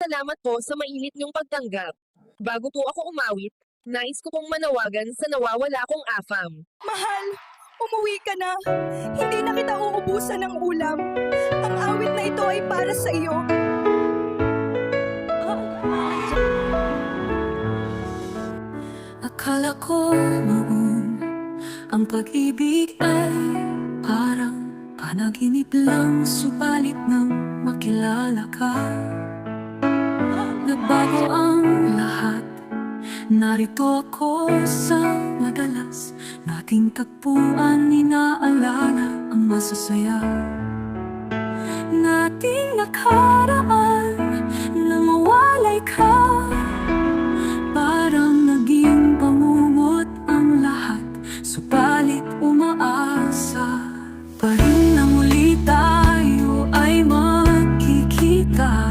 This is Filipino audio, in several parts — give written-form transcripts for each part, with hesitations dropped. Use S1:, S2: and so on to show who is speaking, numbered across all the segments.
S1: salamat po sa mainit niyong pagtanggap. Bago po ako umawit, nais ko pong manawagan sa nawawala kong afam.
S2: Mahal, umuwi ka na. Hindi na kita uubusan ng ulam. Ang awit na ito ay para sa iyo.
S3: Akala ko noon ang pag-ibig ay parang panaginip lang, subalit nang makilala ka, nagbago ang lahat. Narito ako sa madalas nating tagpuan, inaalala ang masasaya nating nakaraan. Nang mawalay ka, parang naging pangungot ang lahat, subalit umaasa pa rin na muli tayo ay magkikita.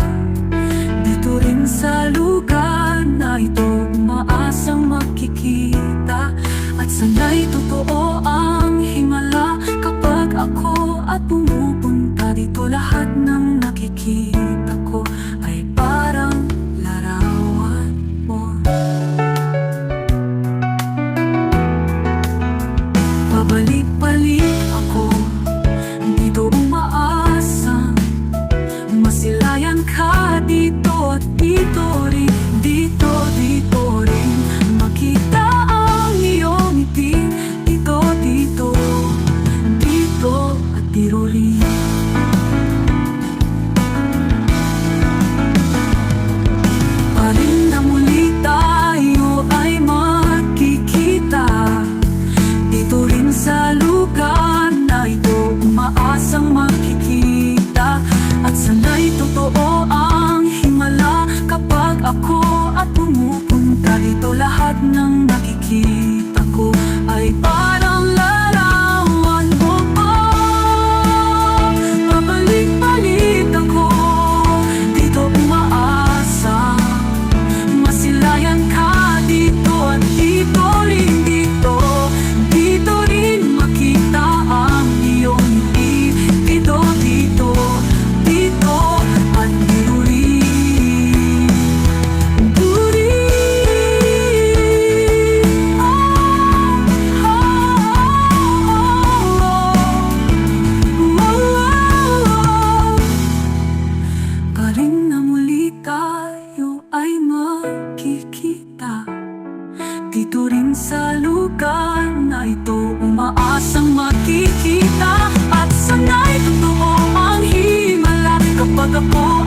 S3: Dito rin sa lugar na ito, umaasang magkikita. At sana'y totoo ang himala kapag ako at pumupunta dito, lahat ng nakikita ko ay parang larawan mo. Pabalik-balik ako dito, umaasang masilayan ka dito at dito rin, dito rin makita ang iyong ngiti. Dito at dito rin. Parin na muli tayo ay magkikita. Dito rin sa lugar na ito, umaasang makikita. At sana'y totoo ang himala kapag ako at pumupunta dito, lahat ng nakikita ko ay parang larawan mo. Pabalik-balik ako dito, umaasa masilayan ka dito at dito rin makita ang iyong ngiti. Dito at dito rin. Parin na muli tayo ay magkikita. Dito rin sa lugar na ito, umaasang makikita. At sana'y totoo ang himala kapag ako